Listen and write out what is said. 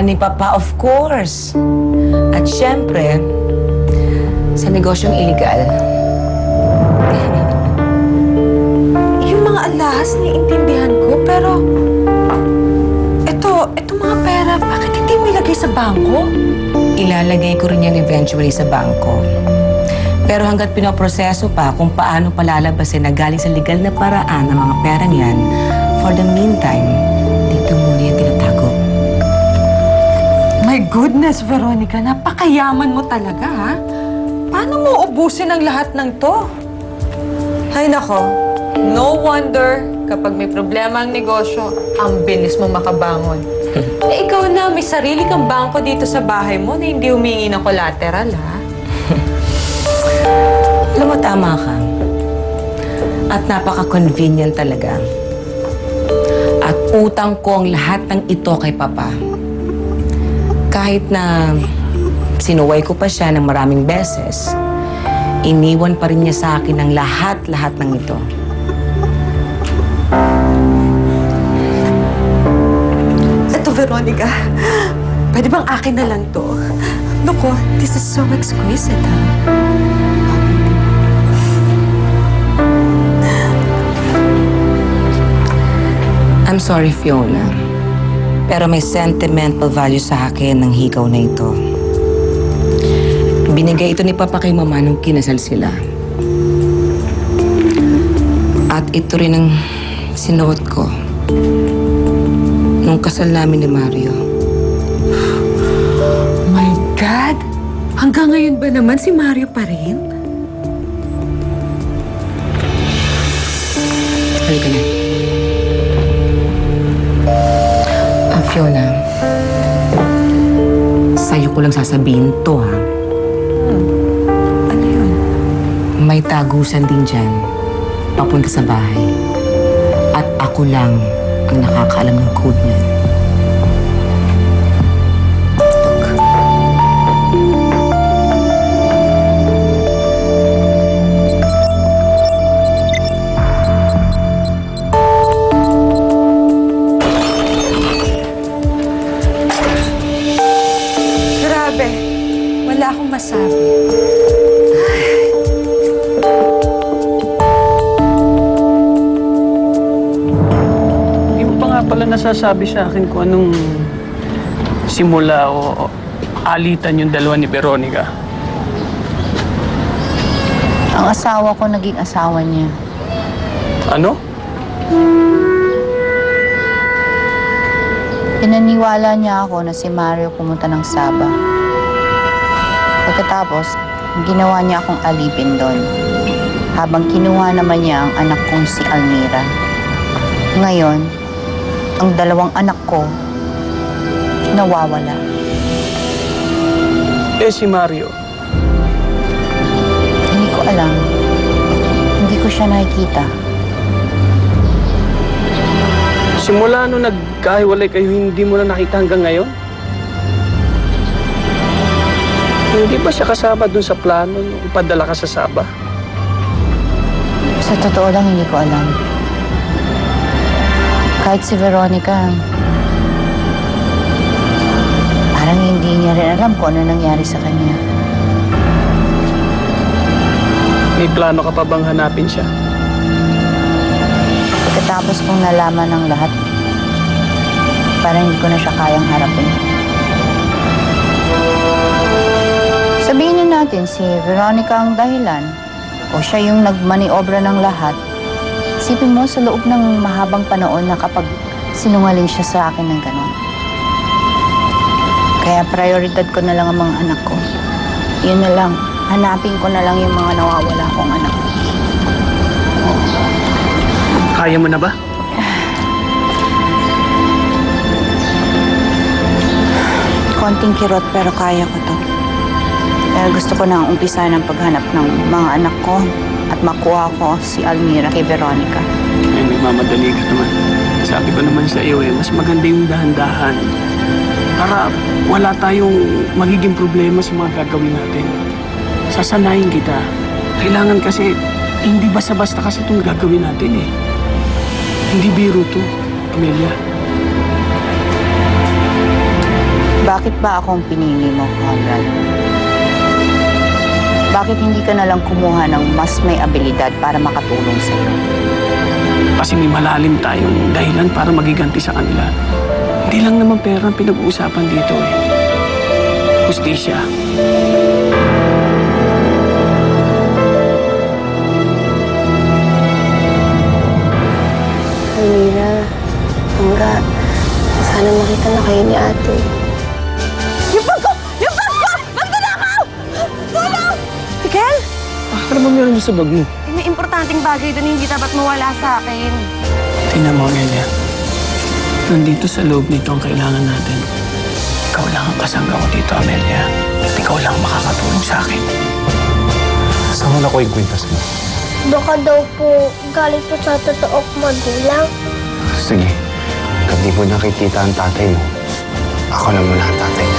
ni Papa, of course. At syempre, sa negosyong iligal. Yung mga alahas, naiintindihan ko, pero... Ito mga pera, bakit hindi mo ilagay sa bangko? Ilalagay ko rin yan eventually sa bangko. Pero hanggat pinoproseso pa kung paano palalabasin na galing sa legal na paraan ang mga perang yan, for the meantime, dito muna yan tinatago. My goodness, Veronica, napakayaman mo talaga, ha? Paano mo ubusin ang lahat ng to? Hay nako, no wonder kapag may problema ang negosyo, ang bilis mo makabangon. Ikaw na, may sarili kang bangko dito sa bahay mo na hindi humingi ng collateral, ha? Alam mo, tama ka. At napaka-convenient talaga. At utang ko ang lahat ng ito kay Papa. Kahit na sinuway ko pa siya ng maraming beses, iniwan pa rin niya sa akin ang lahat-lahat ng ito. Eto, Veronica, pwede bang akin na lang to? Naku, this is so exquisite, ha? I'm sorry, Fiona. Pero may sentimental value sa akin ng higaw na ito. Binigay ito ni Papa kay Mama nung kinasal sila. At ito rin ang sinuot ko nung kasal namin ni Mario. My God! Hanggang ngayon ba naman si Mario pa rin? Halika na. Fiona, sa'yo ko lang sasabihin to, ha? Ano yun? May tagusan din dyan, papunta sa bahay. At ako lang ang nakakaalam ng code niyan. Wala akong masabi. Hindi mo pa nga pala nasasabi sa akin kung anong simula o alitan yung dalawa ni Veronica. Ang asawa ko naging asawa niya. Ano? Pinaniwala niya ako na si Mario pumunta ng Sabah. Pagkatapos, ginawa niya akong alipin doon. Habang kinuha naman niya ang anak kong si Almira. Ngayon, ang dalawang anak ko, nawawala. Eh, si Mario. Hindi ko alam. Hindi ko siya nakikita. Simula nung nagkahiwalay kayo, hindi mo na nakita hanggang ngayon? Hindi ba siya kasama dun sa plano nung padala ka sa Sabah? Sa totoo lang, hindi ko alam. Kahit si Veronica, parang hindi niya rin alam kung ano nangyari sa kanya. May plano ka pa bang hanapin siya? Pagkatapos kong nalaman ng lahat, parang hindi ko na siya kayang harapin. Sabihin na natin si Veronica ang dahilan o siya yung nagmaniobra ng lahat. Isipin mo sa loob ng mahabang panahon na kapag sinungaling siya sa akin ng gano'n. Kaya prioridad ko na lang ang mga anak ko. Yun na lang, hanapin ko na lang yung mga nawawala kong anak. Kaya mo na ba? Konting kirot pero kaya ko to. Kaya gusto ko nang umpisa ng paghanap ng mga anak ko at makuha ko si Almira kay Veronica. Eh, nagmamadali ka naman. Sabi ko naman sa iyo mas maganda yung dahan-dahan. Para wala tayong magiging problema sa mga gagawin natin. Sasanayin kita. Kailangan kasi, hindi basta-basta kasi itong gagawin natin eh. Hindi biro to, Amelia. Bakit ba akong pinili mo, Conrad? Bakit hindi ka nalang kumuha ng mas may abilidad para makatulong sa'yo? Kasi may malalim tayong dahilan para magiganti sa kanila. Hindi lang naman pera ang pinag-uusapan dito eh. Hustisya. Almira, Angga, sana makita na kayo ni ate. Miguel! Ano ba meron sa bag mo? May importanteng bagay doon hindi dapat mawala sa akin. Tingnan mo, Amelia. Nandito sa loob nito ang kailangan natin. Ikaw lang ang kasangga ko dito, Amelia. At ikaw lang makakatulong sa akin. Saan mo nakuha yung kwintas mo? Baka daw po galing po sa totoong magulang. Sige, hanggang di mo nakikita ang tatay mo, ako na muna ang tatay mo.